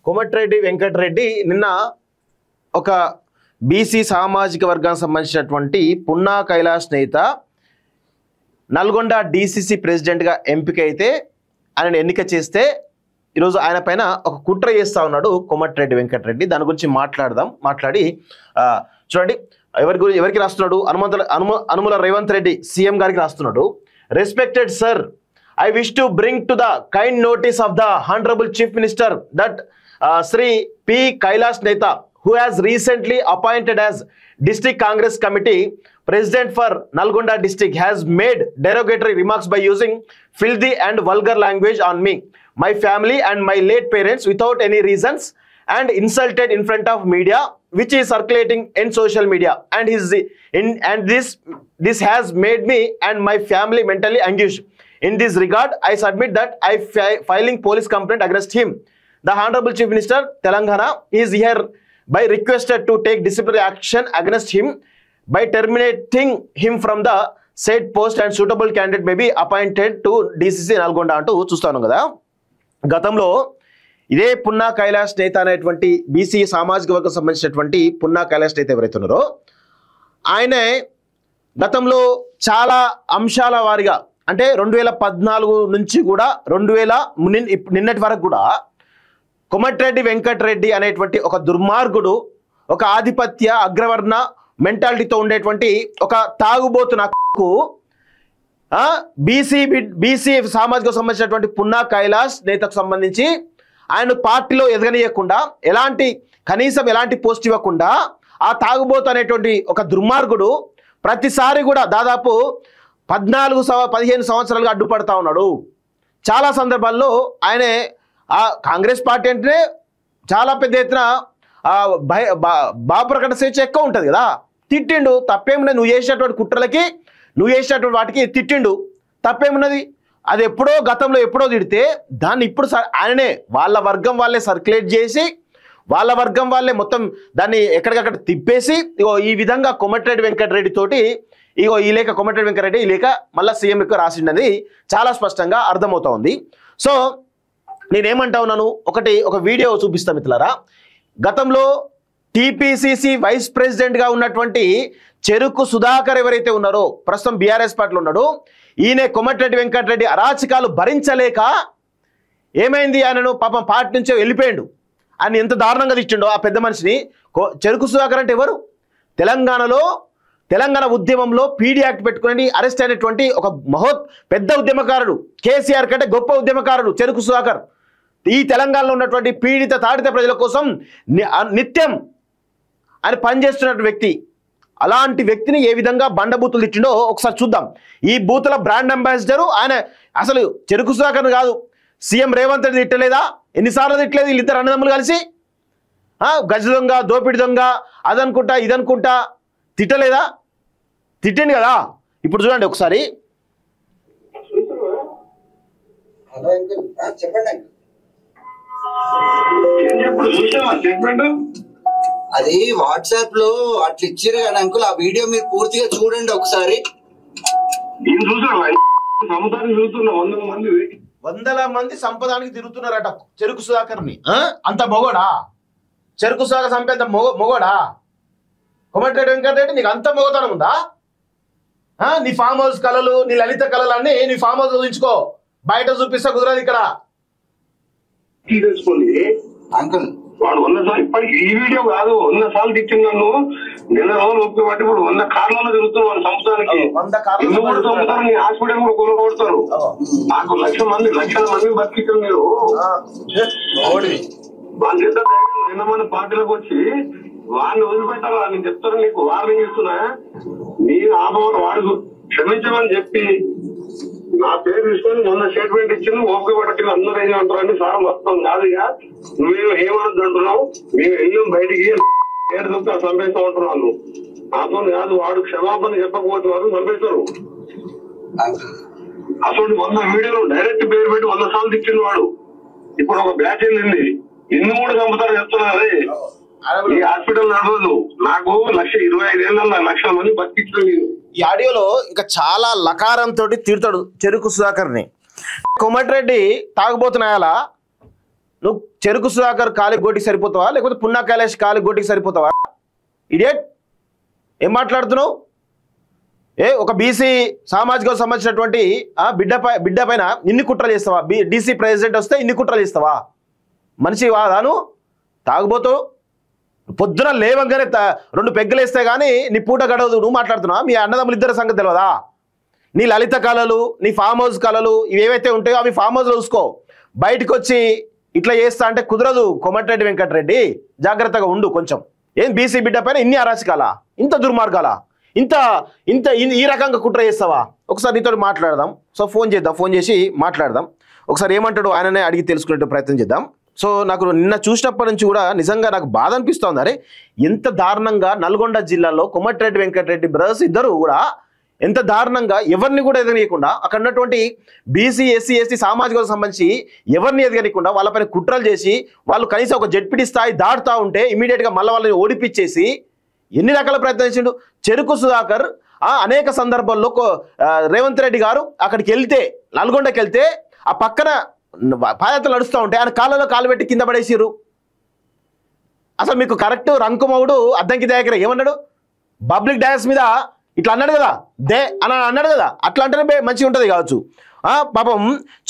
కోమటిరెడ్డి వెంకటరెడ్డి నిన్న ఒక బీసీ సామాజిక వర్గానికి సంబంధించినటువంటి పున్నా కైలాష్ నేత నల్గొండ డీసీసీ ప్రెసిడెంట్గా ఎంపికైతే ఆయన ఎన్నిక చేస్తే ఈరోజు ఆయన పైన ఒక కుట్ర చేస్తూ ఉన్నాడు కోమటిరెడ్డి వెంకటరెడ్డి. దాని గురించి మాట్లాడి చూడండి ఎవరికి రాస్తున్నాడు, అనుముల రేవంత్ రెడ్డి సీఎం గారికి రాస్తున్నాడు. Respected sir, I wish to bring to the kind notice of the Honorable Chief Minister that Sri P. Kailash Neta, who has recently appointed as District Congress Committee President for Nalgonda District, has made derogatory remarks by using filthy and vulgar language on me, my family and my late parents without any reasons, and insulted in front of media, which is circulating in social media, and this has made me and my family mentally anguished. In this regard, I submit that I filing police complaint against him. The Honorable Chief Minister, Telangana, is hereby requested to take disciplinary action against him by terminating him from the said post, and suitable candidate may be appointed to DCC Nalgonda అంటూ చూస్తాను కదా. గతంలో ఇదే పున్నా కైలాష్ నేత అనేటువంటి BC సామాజిక వర్గం సంబంధించినటువంటి పున్నా కైలాష్ నేత ఎవరైతే ఉన్నారో ఆయనే గతంలో చాలా అంశాల వారిగా అంటే 2014 నుంచి కూడా నిన్నటి వరకు కూడా కోమటిరెడ్డి వెంకటరెడ్డి అనేటువంటి ఒక దుర్మార్గుడు, ఒక ఆధిపత్య అగ్రవర్ణ మెంటాలిటీతో ఉండేటువంటి ఒక తాగుబోతునకు బీసీ సామాజిక సంబంధించినటువంటి పున్నా కైలాష్ నేతకు సంబంధించి ఆయన పార్టీలో ఎదగనీయకుండా కనీసం ఎలాంటి పోస్ట్ ఇవ్వకుండా ఆ తాగుబోతు అనేటువంటి ఒక దుర్మార్గుడు ప్రతిసారి కూడా దాదాపు 15 సంవత్సరాలుగా అడ్డుపడతా ఉన్నాడు. చాలా సందర్భాల్లో ఆయనే ఆ కాంగ్రెస్ పార్టీ అంటే చాలా పెద్ద ఎత్తున భావప్రకటన స్వేచ్ఛ ఎక్కువ ఉంటుంది కదా. తిట్టిండు, తప్పేమున్నది? నువ్వు చేసినటువంటి కుట్రలకి, నువ్వు చేసినటువంటి వాటికి తిట్టిండు, తప్పేమున్నది? అది గతంలో ఎప్పుడో తిడితే దాన్ని ఇప్పుడు ఆయననే వాళ్ళ వర్గం వాళ్ళే సర్క్యులేట్ చేసి వాళ్ళ వర్గం వాళ్ళే మొత్తం దాన్ని ఎక్కడికక్కడ తిప్పేసి ఈ విధంగా కోమటిరెడ్డి వెంకటరెడ్డి తోటి ఈ లేఖ కోమటిరెడ్డి వెంకటరెడ్డి ఈ లేఖ మళ్ళీ సీఎం ఎక్కువ రాసిండని చాలా స్పష్టంగా అర్థమవుతా ఉంది. సో నేనేమంటా ఉన్నాను, ఒక వీడియో చూపిస్తాం మిత్రులారా. గతంలో టీపీసీసీ వైస్ ప్రెసిడెంట్గా ఉన్నటువంటి చెరుకు సుధాకర్ ఎవరైతే ఉన్నారో ప్రస్తుతం బీఆర్ఎస్ పార్టీలో ఉన్నాడు, ఈయన కోమటిరెడ్డి వెంకటరెడ్డి అరాచకాలు భరించలేక ఏమైంది, ఆయనను పాపం పార్టీ నుంచే వెళ్ళిపోయాడు. ఆయన ఎంత దారుణంగా తిట్టిండో ఆ పెద్ద మనిషిని. చెరుకు సుధాకర్ అంటే ఎవరు? తెలంగాణ ఉద్యమంలో పీడీ యాక్ట్ పెట్టుకుని అరెస్ట్ అయినటువంటి ఒక పెద్ద ఉద్యమకారుడు, కేసీఆర్ కంటే గొప్ప ఉద్యమకారుడు చెరుకు సుధాకర్. ఈ తెలంగాణలో ఉన్నటువంటి పీడిత తాడిత ప్రజల కోసం నిత్యం ఆయన పనిచేస్తున్న వ్యక్తి. అలాంటి వ్యక్తిని ఏ విధంగా బండబూతులు తిట్టిండో ఒకసారి చూద్దాం. ఈ బూతుల బ్రాండ్ అంబాసిడరు ఆయన. అసలు చెరుకు సుధాకర్ కాదు, సీఎం రేవంత్ రెడ్డి తిట్టలేదా? ఎన్నిసార్లు తిట్టలేదు వీళ్ళిద్దరు అన్నదమ్ములు కలిసి? గజ దొంగ, దోపిడి దొంగ, అదనుకుంటా ఇదనుకుంటా తిట్టలేదా? తిట్టింది కదా. ఇప్పుడు చూడండి ఒకసారి. అది వాట్సాప్ లో అట్లా ఇచ్చారు కానీ అంకుల్, ఆ వీడియో మీరు పూర్తిగా చూడండి ఒకసారి. వందల మంది సంపదానికి తిరుగుతున్నారట చెరుకు సుధాకర్ని. అంత మొగోడా? చెరుకు సుధాకర్ సంపేంత మొగోడా కోమటిరెడ్డి వెంకటరెడ్డి? నీకు అంత మొగతనం ఉందా? నీ ఫామ్ హౌస్ కళలు, నీ లలిత కళలు అన్ని నీ ఫామ్ హౌస్ చూపించుకో, బయట చూపిస్తా కుదరదు ఇక్కడ. అంకుల్ వాడు 100 సార్లు, ఇప్పటికి ఈ వీడియో కాదు 100 సార్లు తిట్టింది నన్ను. నెల రోజులు ఒప్పి పట్టి ఇప్పుడు 100 కార్లలో తిరుగుతున్నాను వాళ్ళ సంస్థానికి. నీ హాస్పిటల్ కూడా కొనుగోడతారు. నాకు లక్షల మంది బతికించారు మీరు. వాళ్ళు ఎంత నిన్న మన పార్టీలకు వచ్చి వాళ్ళని వదిలిపెట్టారా? నేను చెప్తాను, నీకు వార్నింగ్ ఇస్తున్నా. నేను ఆపవాడు వాడు క్షమించమని చెప్పి నా పేరు తీసుకొని మొన్న స్టేట్మెంట్ ఇచ్చింది. ఓపిక పట్టి అందరూ ఏం అంటారని సార్ మొత్తం కాదుగా నువ్వేమో ఏమనద్దు అంటున్నావు. మేము వెళ్ళాం బయటికి పేరు తప్పి చంపేస్తా ఉంటున్నాను. నాతో కాదు, వాడు క్షమాపణ చెప్పకపోతే వాళ్ళు చంపేస్తారు. అసలు 100 వీడియోలు డైరెక్ట్ పేరు పెట్టి 100 సార్లు తిట్టిన వాడు. ఇప్పుడు ఒక బ్యాచ్ వెళ్ళింది, ఇన్ని కూడా చంపుతారు చెప్తున్నారు. ఈ హాస్పిటల్ నడవదు. నాకు 1,25,000 లక్షల మంది బతికించారు. ఈ ఆడియోలో ఇంకా చాలా లకారంతో తిడతాడు చెరుకు సుధాకర్ని. కోమటిరెడ్డి తాగుబోతున్నాయాల నువ్వు చెరుకు సుధాకర్ కాలి గోటికి సరిపోతావా లేకపోతే పున్నా కైలాష్ కాలి గోటికి సరిపోతావా? ఇడియట్, ఏం మాట్లాడుతున్నావు? ఒక బీసీ సామాజిక సంబంధించినటువంటి బిడ్డ పైన ఇన్ని కుట్రలు చేస్తావా? డీసీ ప్రెసిడెంట్ వస్తే ఇన్ని కుట్రలు చేస్తావా? మనిషి వాదాను తాగుబోతావు. పొద్దున లేవంగానే 2 పెగ్గలు వేస్తే కానీ నీ పూట గడవదు. నువ్వు మాట్లాడుతున్నావా? మీ అన్నదమ్ములు ఇద్దరు సంగతి తెలియదా? నీ లలిత కళలు, నీ ఫామ్ హౌస్ కళలు ఇవేవైతే ఉంటాయో అవి ఫామ్ హౌస్లో చూసుకో. బయటకు వచ్చి ఇట్లా చేస్తా అంటే కుదరదు. కోమటిరెడ్డి వెంకటరెడ్డి జాగ్రత్తగా ఉండు కొంచెం. ఏం బీసీ బిడ్డ పైన ఇన్ని అరాచకాలా, ఇంత దుర్మార్గాలా, ఇంత ఇంత ఈ రకంగా కుట్ర చేస్తావా? ఒకసారి నీతో మాట్లాడదాం. సో ఫోన్ చేద్దాం, ఫోన్ చేసి మాట్లాడదాం. ఒకసారి ఏమంటాడు ఆయననే అడిగి తెలుసుకునే ప్రయత్నం చేద్దాం. సో నాకు నిన్న చూసినప్పటి నుంచి కూడా నిజంగా నాకు బాధ అనిపిస్తోంది. అరే ఎంత దారుణంగా నల్గొండ జిల్లాలో కోమటిరెడ్డి వెంకటరెడ్డి బ్రదర్స్ ఇద్దరు కూడా ఎంత దారుణంగా ఎవరిని కూడా ఎదగనీయకుండా అక్కడ ఉన్నటువంటి బీసీ ఎస్సీ ఎస్టీ సామాజిక సంబంధించి ఎవరిని ఎదగనీయకుండా వాళ్ళపైన కుట్రలు చేసి వాళ్ళు కనీసం ఒక జెడ్పీటీ స్థాయి దాటుతూ ఉంటే ఇమీడియట్గా మళ్ళీ వాళ్ళని ఓడిపించేసి ఎన్ని రకాల ప్రయత్నించిండు. చెరుకు సుధాకర్ అనేక సందర్భాల్లో రేవంత్ రెడ్డి గారు అక్కడికి వెళ్తే నల్గొండకి వెళ్తే ఆ పక్కన పాదయాత్రలు నడుస్తూ ఉంటే ఆయన కాళ్ళలో కాలు పెట్టి కింద పడేసిర్రు. అసలు మీకు కరెక్ట్ రంకుమౌడు అద్దంకి దగ్గర ఏమన్నాడు? పబ్లిక్ డ్యాన్స్ మీద ఇట్లా అన్నాడు కదా, దే అని అన్నాడు కదా, అట్లా అంటేనే మంచిగా ఉంటుంది కావచ్చు. పాపం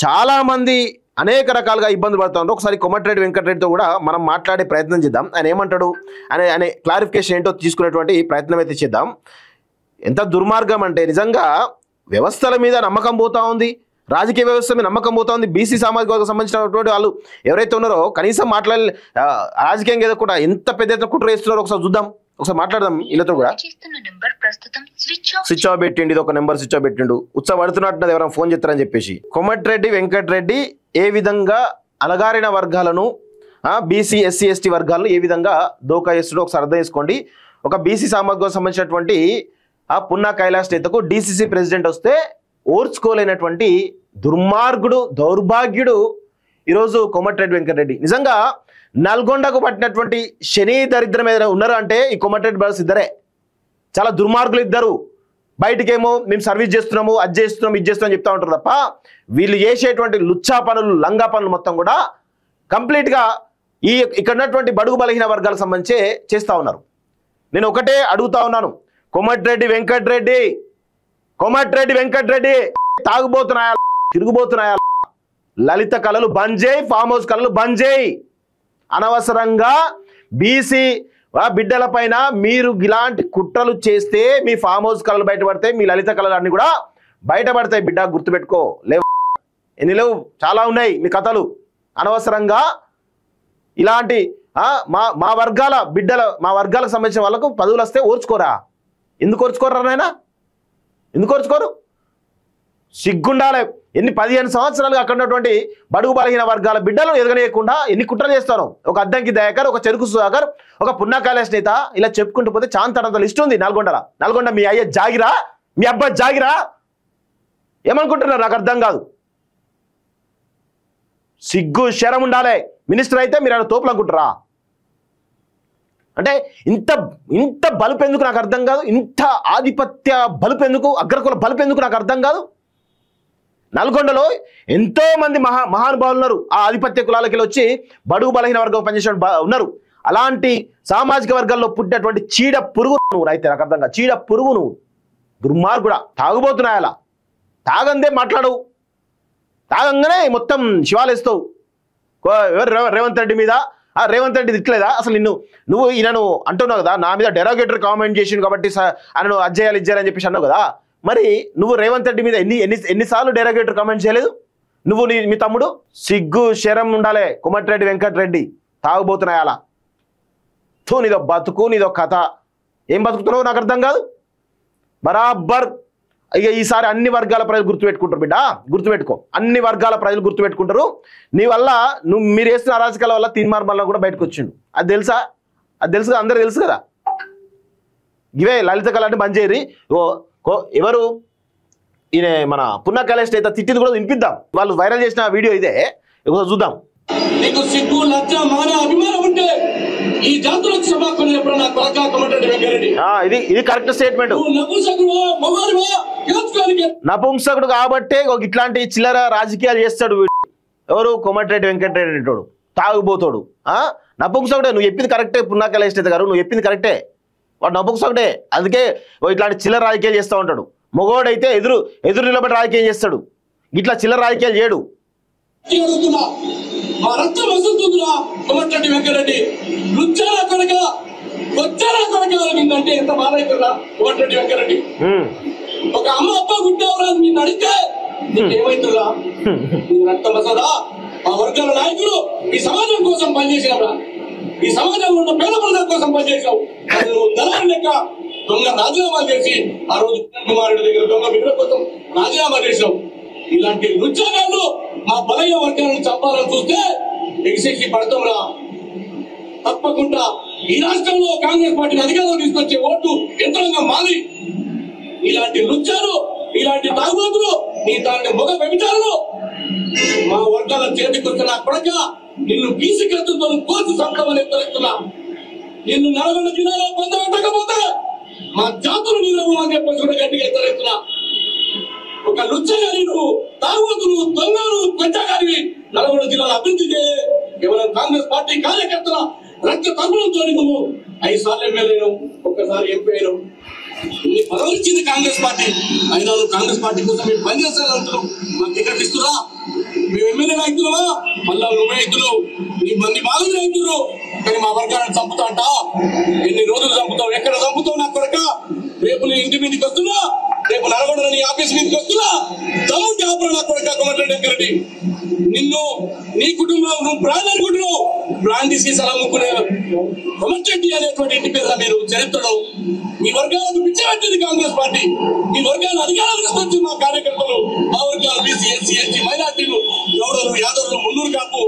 చాలామంది అనేక రకాలుగా ఇబ్బందులు పడుతూ ఉంటారు. ఒకసారి కోమటిరెడ్డి వెంకటరెడ్డితో కూడా మనం మాట్లాడే ప్రయత్నం చేద్దాం. ఆయన ఏమంటాడు ఆయన క్లారిఫికేషన్ ఏంటో తీసుకునేటువంటి ప్రయత్నం అయితే చేద్దాం. ఎంత దుర్మార్గం అంటే నిజంగా వ్యవస్థల మీద నమ్మకం పోతా ఉంది, రాజకీయ వ్యవస్థ మీద నమ్మకం పోతా ఉంది. బీసీ సామాజిక వర్గం సంబంధించినటువంటి వాళ్ళు ఎవరైతే ఉన్నారో కనీసం రాజకీయంగా ఏదో కూడా ఎంత పెద్ద ఎత్తున కుట్ర చేస్తున్నారో ఒకసారి చూద్దాం, ఒకసారి మాట్లాడదాం. వీళ్ళతో కూడా స్విచ్ ఆఫ్ పెట్టిండు, ఇది ఒక నెంబర్ స్విచ్ ఆఫ్ పెట్టిండు, ఉత్సవడుతున్నట్టున్నది ఎవరైనా ఫోన్ చేస్తారని చెప్పేసి. కోమటిరెడ్డి వెంకటరెడ్డి ఏ విధంగా అలగారిన వర్గాలను బీసీ ఎస్సీ ఎస్టీ వర్గాలను ఏ విధంగా దోకా చేస్తుండో ఒకసారి అర్థం చేసుకోండి. ఒక బీసీ సామాజిక సంబంధించినటువంటి పున్నా కైలాష్ నేతకు డీసీసీ ప్రెసిడెంట్ వస్తే ఓర్చుకోలేనటువంటి దుర్మార్గుడు దౌర్భాగ్యుడు ఈరోజు కోమటిరెడ్డి వెంకటరెడ్డి. నిజంగా నల్గొండకు పట్టినటువంటి శని దరిద్రం ఏదైనా ఉన్నారు అంటే ఈ కోమటిరెడ్డి బ్రదర్స్ ఇద్దరే. చాలా దుర్మార్గులు ఇద్దరు. బయటకేమో మేము సర్వీస్ చేస్తున్నాము, అది చేస్తున్నాము, ఇది చేస్తున్నాం చెప్తా ఉంటారు తప్ప వీళ్ళు చేసేటువంటి లుచ్చా పనులు లంగా పనులు మొత్తం కూడా కంప్లీట్గా ఇక్కడ ఉన్నటువంటి బడుగు బలహీన వర్గాలకు సంబంధించి చేస్తూ ఉన్నారు. నేను ఒకటే అడుగుతా ఉన్నాను, కోమటిరెడ్డి వెంకటరెడ్డి తాగుబోతున్నాయా, తిరుగుబోతున్నాయా? లలిత కళలు బంద్ చేయి, ఫామ్ హౌస్ కళలు బంద్ చేయి. అనవసరంగా బీసీ బిడ్డల పైన మీరు ఇలాంటి కుట్రలు చేస్తే మీ ఫామ్ హౌస్ కళలు బయటపడతాయి, మీ లలిత కళలు అన్ని కూడా బయటపడతాయి. బిడ్డ గుర్తుపెట్టుకో, లేవు ఎన్ని లేవు, చాలా ఉన్నాయి మీ కథలు. అనవసరంగా ఇలాంటి మా వర్గాల బిడ్డల మా వర్గాలకు సంబంధించిన వాళ్ళకు పదవులు వస్తే ఓర్చుకోరా? ఎందుకు ఓర్చుకోరా నాయన? ఎందుకు ఓర్చుకోరు? సిగ్గుండాలే. 15 సంవత్సరాలుగా అక్కడ ఉన్నటువంటి బడుగు బలహీన వర్గాల బిడ్డలు ఎదగనేయకుండా ఎన్ని కుట్రలు చేస్తారో. ఒక అద్దంకి దయాకర్, ఒక చెరుకు సుధాకర్, ఒక పున్నా కైలాష్ నేత, ఇలా చెప్పుకుంటూ పోతే చాంతనంత లిస్ట్ ఉంది నల్గొండ. మీ అయ్య జాగిరా, మీ అబ్బాయి జాగిరా, ఏమనుకుంటున్నారు నాకు అర్థం కాదు. సిగ్గు శరం ఉండాలి. మినిస్టర్ అయితే మీరు ఆయన తోపులు అనుకుంటారా? అంటే ఇంత బలుపు ఎందుకు నాకు అర్థం కాదు. ఇంత ఆధిపత్య బలుపు ఎందుకు, అగ్రకుల బలుపు ఎందుకు నాకు అర్థం కాదు. నల్గొండలో ఎంతో మంది మహానుభావులు ఉన్నారు. ఆ ఆధిపత్య కులాలకి వచ్చి బడుగు బలహీన వర్గం పనిచేసిన ఉన్నారు. అలాంటి సామాజిక వర్గాల్లో పుట్టినటువంటి చీడ పురుగు నువ్వు. అయితే నాకు అర్థం కాదు, చీడ పురుగు నువ్వు, దుర్మార్గుడా. తాగుబోతున్నాయి. అలా తాగందే మాట్లాడవు, తాగంగానే మొత్తం శివాలేస్తావు. రేవంత్ రెడ్డి మీద రేవంత్ రెడ్డి తిట్టలేదా అసలు? నువ్వు ఈయనను అంటున్నావు కదా, నా మీద డెరోగేటర్ కామెంట్ చేసిండు కాబట్టి ఆయనను అజ్జేయాలి ఇజ్జేయాలని చెప్పేసి అన్నావు కదా. మరి నువ్వు రేవంత్ రెడ్డి మీద ఎన్నిసార్లు డెరోగేటర్ కామెంట్ చేయలేదు నువ్వు, మీ తమ్ముడు? సిగ్గు శరం ఉండాలి. కోమటిరెడ్డి వెంకటరెడ్డి తాగుబోతున్నాయి. అలా నీదో బతుకు, నీదో కథ. ఏం బతుకుతున్నావు నాకు అర్థం కాదు. బరాబర్ ఇక ఈసారి అన్ని వర్గాల ప్రజలు గుర్తుపెట్టుకుంటారు బిడ్డ, గుర్తుపెట్టుకో. అన్ని వర్గాల ప్రజలు గుర్తుపెట్టుకుంటారు. నీ వల్ల మీరు వేస్తున్న అరాచకాల వల్ల తీన్మార్ మళ్ళీ కూడా బయటకు వచ్చిండు. అది తెలుసా? అది తెలుసు, అందరూ తెలుసు కదా. ఇవే లలిత కళ అంటే మంజేరి. ఎవరు ఈయన మన పున్నా కైలాష్ అయితే తిట్టింది కూడా వినిపిద్దాం. వాళ్ళు వైరల్ చేసిన వీడియో ఇదే, చూద్దాం. నీకు సిగ్గు లజ్జ మాన అభిమానం ఉంటే ఈ జాతుల క్షమాపణ ఎప్పుడన్నా కొరకా కోమటిరెడ్డి వెంకటరెడ్డి. ఇది కరెక్ట్ స్టేట్మెంట్. నపుంసకుడు కాబట్టే ఇట్లాంటి చిల్లర రాజకీయాలు చేస్తాడు ఎవరు? కోమటిరెడ్డి వెంకటరెడ్డి అంటాడు. తాగుబోతాడు నపుంసకుడే. నువ్వు చెప్పింది కరెక్టే పున్నా కైలాష్ నేత గారు, నువ్వు చెప్పింది కరెక్టే. వాడు నపుంసకుడే. అందుకే ఇట్లాంటి చిల్లర రాజకీయాలు చేస్తూ ఉంటాడు. మగవాడైతే ఎదురు నిలబడి రాజకీయం చేస్తాడు, ఇట్లా చిల్లర రాజకీయాలు చేయడు. మా రక్తం వస్తుందిరా కోమటిరెడ్డి వెంకటరెడ్డి లుచ్చారా కొనక వచ్చారా కొనక అంటే ఎంత బాధ అవుతుందా కోమటిరెడ్డి వెంకటరెడ్డి. ఒక అమ్మ అప్ప గుడ్డవరా మీరు అడిగితే నీకేమైతుందా? నీ రక్తం వస్తుందా? ఆ వర్గాల నాయకులు ఈ సమాజం కోసం పనిచేసినవరా, ఈ సమాజంలో ఉన్న పేద ప్రజల కోసం పనిచేసావు. నువ్వు దళారు లెక్క దొంగ రాజీనామా చేసి ఆ రోజు కుమారుడి దగ్గర దొంగ బిడ్డల కోసం రాజీనామా చేసావు. ఇలాంటి రుచాగాళ్ళు మా బలయ వర్గాలను చంపాలని చూస్తే ఎగ్జిక్కి పడతాంరా. తప్పకుండా ఈ రాష్ట్రంలో కాంగ్రెస్ పార్టీని అధికారంలో తీసుకొచ్చే ఓటు యంత్రంగా మారి ఇలాంటి లుచ్చాలు, ఇలాంటి తాగుబోతులు, నీ తాంటి మొగ వ్యభిచారులు మా వర్గాల చేతికి వచ్చిన కొడక నిన్ను బీసీకత్తుతో కోసి సంపమని ఎత్తరిస్తున్నా. నిన్ను నల్గొండ జిల్లాలో పొందబెట్టకపోతే మా జాతులు నిలవు అని చెప్పి గట్టిగా ఎత్తరిస్తున్నా. ఒక లుచ్చగాని నువ్వు తాగుబోతులు, దొంగలు, పెంచగానివి నల్గొండ జిల్లాలో అభివృద్ధి చేయ కేవలం కాంగ్రెస్ పార్టీ కార్యకర్తల రక్త తగ్గులతో నువ్వు 5 సార్లు ఎమ్మెల్యేను, ఒక్కసారి ఎంపీ అయినావు. ఇన్ని పదవులు ఇచ్చింది కాంగ్రెస్ పార్టీ. అయినా నువ్వు కాంగ్రెస్ పార్టీ కోసం మేము పనిచేస్తానంటున్నావు. మాకు టికెట్ ఇస్తున్నా? మేము ఎమ్మెల్యే రైతులవా? మళ్ళా నువ్వే రైతులు, నీ మంది బాగుంది రైతులు. కానీ మా వర్గాలను చంపుతా అంట. ఎన్ని రోజులు చంపుతావు? ఎక్కడ చంపుతావు? నా కొరక రేపు నీ ఇంటి మీదకి వస్తున్నా, రేపు నల్గొండ నీ ఆఫీస్ మీదకి వస్తున్నా. తమ్ముడు ఆపరా నా కొరక కోమటిరెడ్డి వెంకటరెడ్డి. నిన్ను నీ కుటుంబం నువ్వు బ్రాండ్ అనుకుంటున్నావు. బ్రాండ్ తీసుకేసి అలా అమ్ముకునే కోమటిరెడ్డి అనేటువంటి ఇంటి పేద మీరు చరిత్రలో మీ వర్గాలను పిచ్చబెట్టింది కాంగ్రెస్ పార్టీ. మీ వర్గాలను అధికారాలు తీసుకొచ్చింది మా కార్యకర్తలు. మా వర్గాలు బీసీ, ఎస్సీ, ఎస్టీ, మైనార్టీలు, గౌడలు, యాదవులు, మున్నూరు కాపు,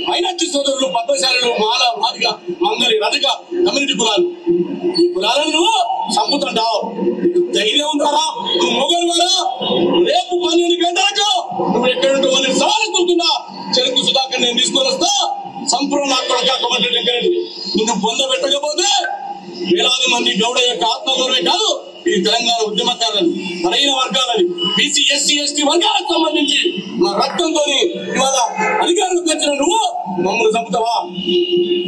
మైనార్టీ సోదరులు, పద్మశాలులు, మాల, మాదిగ, మంగళి, రజక కమ్యూనిటీ కులాలు. ఈ కులాలను నువ్వు చంపుతుంటావు. ధైర్యం ఉందారా? నువ్వు మొగలు వారా? రేపు 12 గంటలకు నువ్వు ఎక్కడుంటో వాళ్ళని సవాలుకుంటున్నా. చెరుకు సుధాకర్ నేను తీసుకొని వస్తా. సంపూర్ణ కోమటిరెడ్డి వెంకటరెడ్డి నిన్ను పొందబెట్టకపోతే వేలాది మంది గౌడ యొక్క ఆత్మగౌరవే కాదు, ఈ తెలంగాణ ఉద్యమకారులను, బలహీన వర్గాలని, బీసీ, ఎస్సీ, ఎస్టీ వర్గాలకు సంబంధించి మా రక్తంతో ఇవాళ అధికారులకు వచ్చిన నువ్వు మమ్మల్ని చంపుతావా?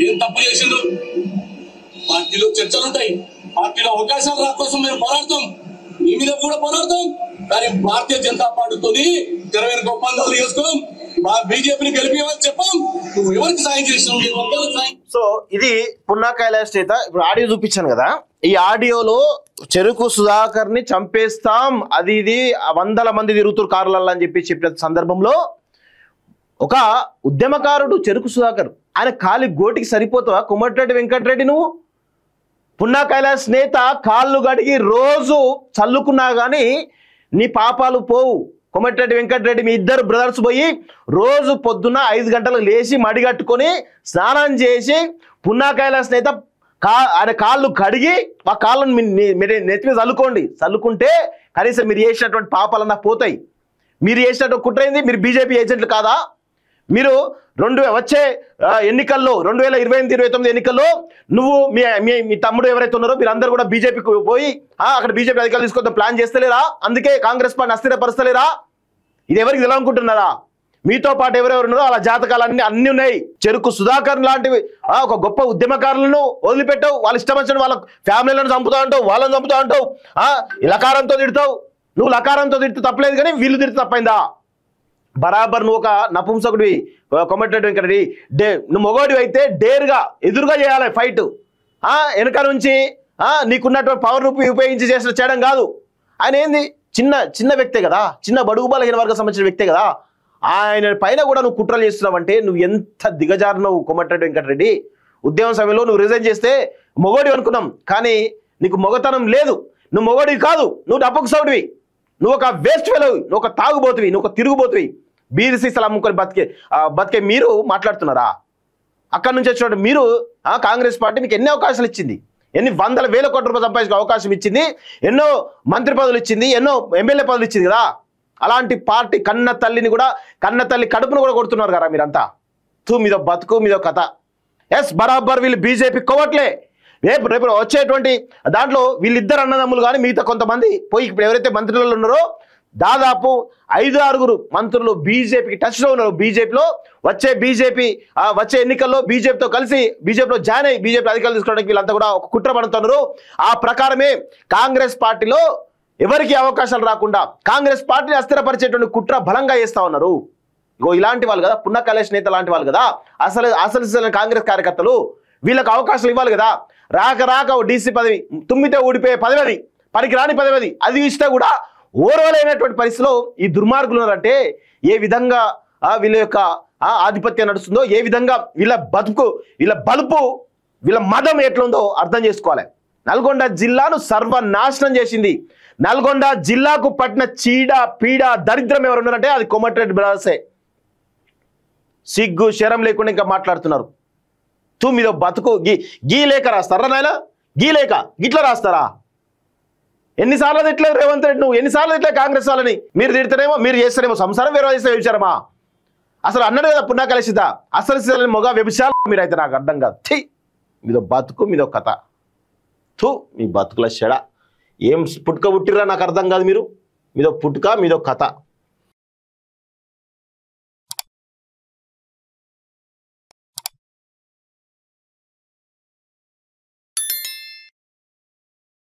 ఏం తప్పు చేసిండ్రు? పార్టీలో చర్చలుంటాయి, పార్టీలో అవకాశాలు రా కోసం మేము పోరాడతాం, నీ మీద కూడా పోరాడతాం. కానీ భారతీయ జనతా పార్టీతో తెర వెనుక ఒప్పందాలు చేసుకోం, బీజేపీని గెలిపేవని చెప్పాం. నువ్వు ఎవరికి సాయం చేసినావు? సో ఇది పున్నా కైలాష్ నేత. ఇప్పుడు ఆడియో చూపించాను కదా, ఈ ఆడియోలో చెరుకు సుధాకర్ ని చంపేస్తాం, అది ఇది 100 మంది తిరుగుతురు కార్లలో అని చెప్పిన సందర్భంలో ఒక ఉద్యమకారుడు చెరుకు సుధాకర్, ఆయన కాలి గోటికి సరిపోతావా కోమటిరెడ్డి వెంకటరెడ్డి? నువ్వు పున్నా కైలాష్ నేత కాళ్ళు గడిగి రోజు చల్లుకున్నా కానీ నీ పాపాలు పోవు. కోమటిరెడ్డి వెంకటరెడ్డి మీ ఇద్దరు బ్రదర్స్ పోయి రోజు పొద్దున్న 5 గంటలకు లేచి మడిగట్టుకొని స్నానం చేసి పున్నా కైలాష్ నేత ఆయన కాళ్ళు కడిగి ఆ కాళ్ళను నెత్తి మీద చల్లుకుంటే కనీసం మీరు చేసినటువంటి పాపాలన్నా పోతాయి. మీరు చేసినట్టు కుట్రైంది. మీరు బీజేపీ ఏజెంట్లు కాదా? మీరు వచ్చే ఎన్నికల్లో 2028-29 ఎన్నికల్లో నువ్వు మీ తమ్ముడు ఎవరైతే ఉన్నారో మీరందరూ కూడా బీజేపీకి పోయి అక్కడ బీజేపీ అధికారులు తీసుకొద్దాం ప్లాన్ చేస్తలేరా? అందుకే కాంగ్రెస్ పార్టీ అస్థిరపరుస్తలేరా? ఇది ఎవరికి తెలవనుకుంటున్నారా? మీతో పాటు ఎవరెవరు ఉన్నారో అలా జాతకాలన్నీ అన్ని ఉన్నాయి. చెరుకు సుధాకర్ లాంటివి ఒక గొప్ప ఉద్యమకారులను వదిలిపెట్టావు. వాళ్ళు ఇష్టం వచ్చిన వాళ్ళ ఫ్యామిలీలను చంపుతా ఉంటావు, వాళ్ళని చంపుతా ఉంటావు, లకారంతో తిడతావు. నువ్వు లకారంతో తిడితే తప్పలేదు, కానీ వీళ్ళు తిడితే తప్పైందా? బరాబర్ నువ్వు ఒక నపుంసకుడివి కోమటిరెడ్డి వెంకటరెడ్డి. నువ్వు మొగోడివి అయితే డేర్గా ఎదురుగా చేయాలి ఫైట్. వెనక నుంచి నీకున్నటువంటి పవర్ ఉపయోగించి చేయడం కాదు. ఆయన ఏంది చిన్న వ్యక్తే కదా, చిన్న బడుగు బలహీన వర్గం సంబంధించిన వ్యక్తే కదా. ఆయన పైన కూడా నువ్వు కుట్రలు చేస్తున్నావు అంటే నువ్వు ఎంత దిగజారినావు కోమటిరెడ్డి వెంకటరెడ్డి. ఉద్యమం సమయంలో నువ్వు రిజైన్ చేస్తే మొగోడివి అనుకున్నాం, కానీ నీకు మొగతనం లేదు. నువ్వు మొగోడివి కాదు, నువ్వు డబ్బుకు సౌడివి. నువ్వు ఒక వేస్ట్ ఫెలోవి, నువ్వు ఒక తాగుబోతువి, నువ్వు ఒక తిరుగుబోతువి. బీర్ సీసాలు అమ్ముకొని బతికే మీరు మాట్లాడుతున్నారా? అక్కడి నుంచి వచ్చినట్టు మీరు కాంగ్రెస్ పార్టీ మీకు ఎన్ని అవకాశాలు ఇచ్చింది, ఎన్ని 100,000 కోట్ల రూపాయలు సంపాదించే అవకాశం ఇచ్చింది, ఎన్నో మంత్రి పదవులు ఇచ్చింది, ఎన్నో ఎమ్మెల్యే పదవులు ఇచ్చింది కదా. అలాంటి పార్టీ కన్న తల్లి కడుపును కూడా కొడుతున్నారు కదా మీరంతా. మీదో బతుకు మీదో కథ. ఎస్ బరాబర్ వీళ్ళు బీజేపీ కోవట్లే. రేపు వచ్చేటువంటి దాంట్లో వీళ్ళిద్దరు అన్నదమ్ములు కానీ మిగతా కొంతమంది పోయి ఇప్పుడు ఎవరైతే మంత్రులలో ఉన్నారో దాదాపు 5-6 మంత్రులు బీజేపీకి టచ్లో ఉన్నారు. బీజేపీలో వచ్చే ఎన్నికల్లో బీజేపీతో కలిసి బీజేపీలో జాయిన్ అయ్యి బీజేపీ అధికారులు తీసుకోవడానికి వీళ్ళంతా కూడా ఒక కుట్ర పడుతున్నారు. ఆ ప్రకారమే కాంగ్రెస్ పార్టీలో ఎవరికి అవకాశాలు రాకుండా కాంగ్రెస్ పార్టీని అస్థిరపరిచేటువంటి కుట్ర బలంగా చేస్తా ఉన్నారు. ఇగో ఇలాంటి వాళ్ళు కదా, పున్నా కైలాష్ నేత లాంటి వాళ్ళు కదా, అసలు కాంగ్రెస్ కార్యకర్తలు, వీళ్ళకి అవకాశాలు ఇవ్వాలి కదా. రాక డీసీ పదవి తుమ్మితే ఊడిపోయే పదవి, పనికిరాని పదవి, అది ఇస్తే కూడా ఓర్వలేనటువంటి పరిస్థితిలో ఈ దుర్మార్గులు ఉన్నారంటే ఏ విధంగా వీళ్ళ యొక్క ఆధిపత్యం నడుస్తుందో, ఏ విధంగా వీళ్ళ బలుపు, వీళ్ళ మదం ఎట్లుందో అర్థం చేసుకోవాలి. నల్గొండ జిల్లాను సర్వనాశనం చేసింది. నల్గొండ జిల్లాకు పట్టిన చీడ పీడ దరిద్రం ఎవరు ఉన్నారంటే అది కోమటిరెడ్డి బ్రదర్సే. సిగ్గు శరం లేకుండా ఇంకా మాట్లాడుతున్నారు. మీదో బతుకు గీ లేఖ రాస్తారా నాయన? గీ లేఖ గిట్లా రాస్తారా? ఎన్నిసార్లు తిట్లేదు రేవంత్ రెడ్డి, నువ్వు ఎన్నిసార్లు తిట్లే కాంగ్రెస్ వాళ్ళని? మీరు తిడతారేమో, మీరు చేస్తారేమో సంసారం, వేరే చేస్తే వ్యభిచారమా? అసలు అన్నాడు కదా పున్నా కలుషిత, అసలు మొగ వ్యభిచారం మీరైతే నాకు అర్థం కాదు. మీదో బతుకు, మీదో కథ. మీ బతుకుల చెడ ఏం పుట్టుక పుట్టిరా నాకు అర్థం కాదు. మీదో పుట్టుక, మీదో కథ.